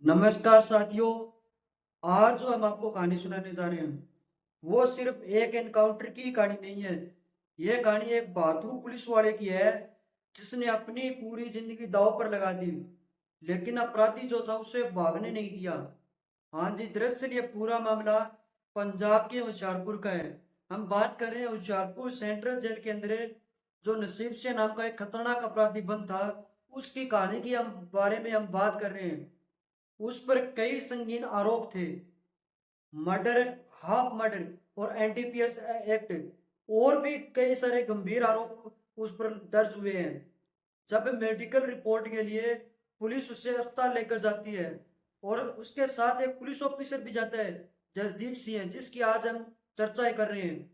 नमस्कार साथियों। आज जो हम आपको कहानी सुनाने जा रहे हैं वो सिर्फ एक एनकाउंटर की कहानी नहीं है। ये कहानी एक बहादुर पुलिस वाले की है जिसने अपनी पूरी जिंदगी दांव पर लगा दी, लेकिन अपराधी जो था उसे भागने नहीं दिया। हाँ जी, दरअसल ये पूरा मामला पंजाब के होशियारपुर का है। हम बात कर रहे हैं होशियारपुर सेंट्रल जेल के अंदर जो नसीब से नाम का एक खतरनाक अपराधी बंद था, उसकी कहानी की हम बारे में हम बात कर रहे हैं। उस पर कई संगीन आरोप थे। मर्डर, हाफ मर्डर और एनडीपीएस एक्ट और भी कई सारे गंभीर आरोप उस पर दर्ज हुए हैं। जब मेडिकल रिपोर्ट के लिए पुलिस उसे अस्पताल लेकर जाती है और उसके साथ एक पुलिस ऑफिसर भी जाता है, जसदीप सिंह, जिसकी आज हम चर्चा कर रहे हैं।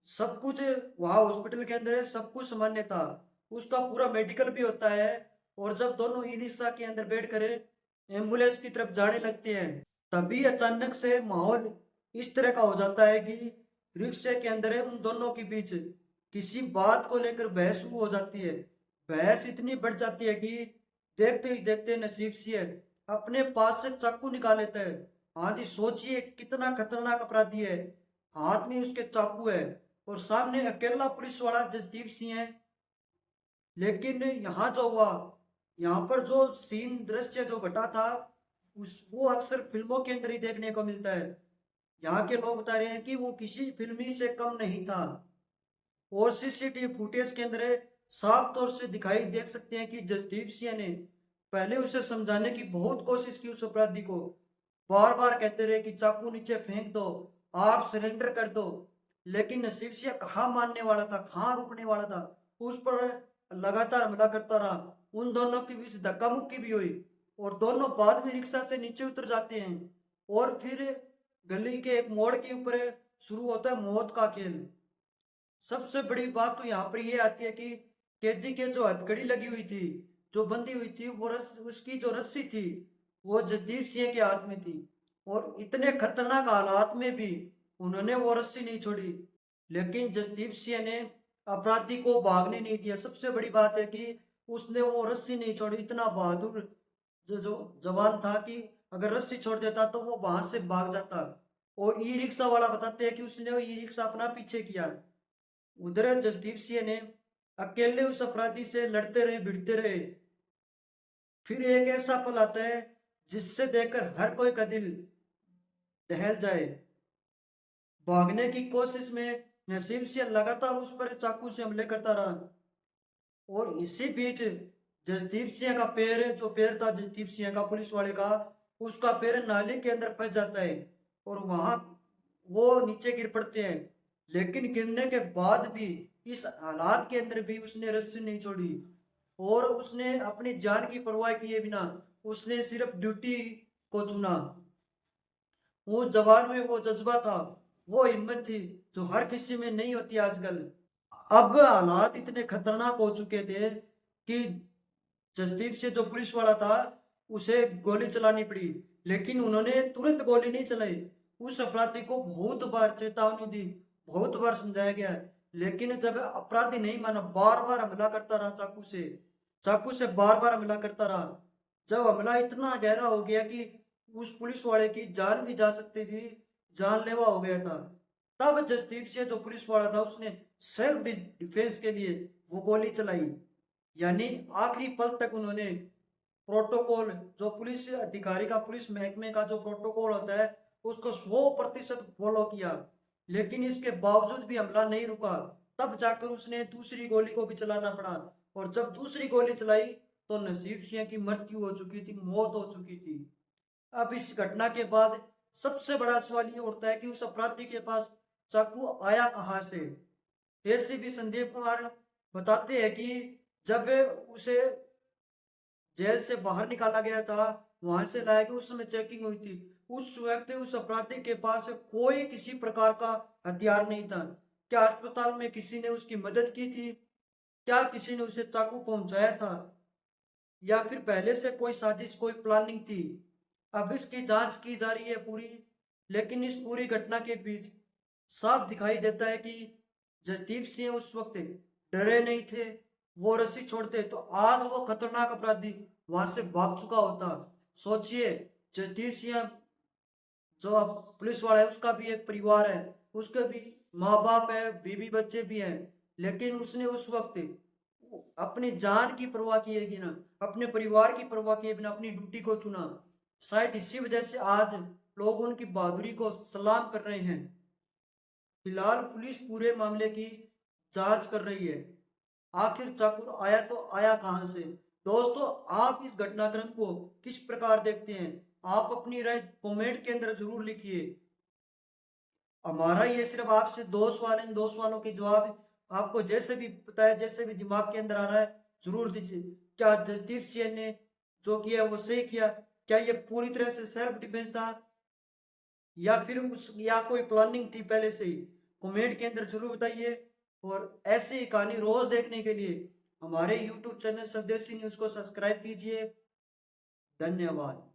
सब कुछ वहाँ हॉस्पिटल के अंदर सब कुछ सामान्य था। उसका पूरा मेडिकल भी होता है। और जब दोनों ई रिक्शा के अंदर बैठ कर एम्बुलेंस की तरफ जाने लगते हैं, तभी अचानक से माहौल इस तरह का हो जाता है कि रिक्शे के अंदर उन दोनों के बीच किसी बात को लेकर बहस शुरू हो जाती है। बहस इतनी बढ़ जाती है कि देखते ही देखते नसीब सिंह अपने पास से चाकू निकाल लेता है। हाँ जी, सोचिए कितना खतरनाक अपराधी है। हाथ में उसके चाकू है और सामने अकेला पुलिस वाला जसदीप सिंह है। लेकिन यहाँ जो हुआ, यहाँ पर जो सीन दृश्य जो घटा था, उस वो अक्सर फिल्मों के अंदर ही देखने को मिलता है। यहाँ के लोग बता रहे हैं कि वो किसी फिल्मी से कम नहीं था। और सीसीटीवी फुटेज के अंदर साफ तौर से दिखाई देख सकते हैं कि जसदीप सिंह ने पहले उसे समझाने की बहुत कोशिश की। उस अपराधी को बार बार कहते रहे कि चाकू नीचे फेंक दो, आप सरेंडर कर दो। लेकिन नसीब सिंह कहाँ मानने वाला था, कहाँ रुकने वाला था। उस पर लगातार हमला करता रहा। उन दोनों के बीच धक्का मुक्की भी हुई और दोनों बाद में रिक्शा से नीचे उतर जाते हैं। और फिर गली के एक मोड़ के ऊपर शुरू होता है मौत का खेल। सबसे बड़ी बात तो यहाँ पर ये आती है कि कैदी के जो हथकड़ी लगी हुई थी, जो बंधी हुई थी, वो उसकी जो रस्सी थी वो जसदीप सिंह के हाथ में थी। और इतने खतरनाक हालात में भी उन्होंने वो रस्सी नहीं छोड़ी। लेकिन जसदीप सिंह ने अपराधी को भागने नहीं दिया। सबसे बड़ी बात है कि उसने वो रस्सी नहीं छोड़ी। इतना बहादुर जो जवान था कि अगर रस्सी छोड़ देता तो वो वहां से भाग जाता। और ई रिक्शा वाला बताते हैं कि उसने वो ई रिक्शा अपना पीछे किया। उधर जसदीप सिंह ने अकेले उस अपराधी से लड़ते रहे, भिड़ते रहे। फिर एक ऐसा पल आता है जिससे देखकर हर कोई का दिल दहल जाए। भागने की कोशिश में नसीब सिंह लगातार उस पर चाकू से हमले करता रहा। और इसी बीच जसदीप सिंह का पैर, जो पैर था जसदीप सिंह का पुलिस वाले का, उसका पैर नाली के अंदर फंस जाता है और वहां वो नीचे गिर पड़ते हैं। लेकिन गिरने के बाद भी इस हालात के अंदर भी उसने रस्सी नहीं छोड़ी और उसने अपनी जान की परवाह किए बिना उसने सिर्फ ड्यूटी को चुना। वो जवान में वो जज्बा था, वो हिम्मत थी जो हर किसी में नहीं होती आजकल। अब हालात इतने खतरनाक हो चुके थे कि जसदीप से जो पुलिस वाला था उसे गोली चलानी पड़ी। लेकिन उन्होंने तुरंत गोली नहीं चलाई। उस अपराधी को बहुत बार चेतावनी दी, बहुत बार समझाया गया, लेकिन जब अपराधी नहीं माना, बार बार हमला करता रहा चाकू से, चाकू से बार बार हमला करता रहा। जब हमला इतना गहरा हो गया कि उस पुलिस वाले की जान भी जा सकती थी, जानलेवा हो गया था, तब जसदीप सिंह जो पुलिस वाला था उसने सेल्फ डिफेंस के लिए वो गोली चलाई। यानी आखिरी पल तक उन्होंने प्रोटोकॉल, जो पुलिस अधिकारी का, पुलिस महकमे का जो प्रोटोकॉल होता है, उसको 100% फॉलो किया। लेकिन इसके बावजूद भी हमला नहीं रुका। तब जाकर उसने दूसरी गोली को भी चलाना पड़ा। और जब दूसरी गोली चलाई तो नसीब सिंह की मृत्यु हो चुकी थी, मौत हो चुकी थी। अब इस घटना के बाद सबसे बड़ा सवाल ये उठता है कि उस अपराधी के पास चाकू आया कहाँ से। एसीपी संदीप कुमार बताते हैं कि जब उसे जेल से बाहर निकाला गया था, वहां से लाया गया, उस समय चेकिंग हुई थी। उस वक्त उस अपराधी के पास कोई किसी प्रकार का हथियार नहीं था। क्या अस्पताल में किसी ने उसकी मदद की थी? क्या किसी ने उसे चाकू पहुंचाया था? या फिर पहले से कोई साजिश, कोई प्लानिंग थी? अब इसकी जांच की जा रही है पूरी। लेकिन इस पूरी घटना के बीच साफ दिखाई देता है कि जसदीप सिंह उस वक्त डरे नहीं थे। वो रस्सी छोड़ते तो आज वो खतरनाक अपराधी वहां से भाग चुका होता। सोचिए, जगदीश सिंह जो अब पुलिस वाला है उसका भी एक परिवार है, उसके भी माँ बाप है, बीवी बच्चे भी हैं, लेकिन उसने उस वक्त अपनी जान की परवाह किए बिना, अपने परिवार की परवाह किए बिना अपनी ड्यूटी को चुना। शायद इसी वजह से आज लोग उनकी बहादुरी को सलाम कर रहे हैं। फिलहाल पुलिस पूरे मामले की जांच कर रही है। आखिर चाकुर आया तो आया कहां से? दोस्तों, आप इस घटनाक्रम को किस प्रकार देखते हैं? आप अपनी राय कमेंट के अंदर जरूर लिखिए। हमारा ये सिर्फ आपसे दो सवाल, इन दो सवालों के जवाब आपको जैसे भी पता है, जैसे भी दिमाग के अंदर आ रहा है, जरूर दीजिए। क्या जसदीप सिंह ने जो किया वो सही किया? क्या ये पूरी तरह से सेल्फ डिफेंस था, या फिर उस या कोई प्लानिंग थी पहले से ही? कमेंट के अंदर जरूर बताइए। और ऐसी ही कहानी रोज देखने के लिए हमारे YouTube चैनल स्वदेशी न्यूज को सब्सक्राइब कीजिए। धन्यवाद।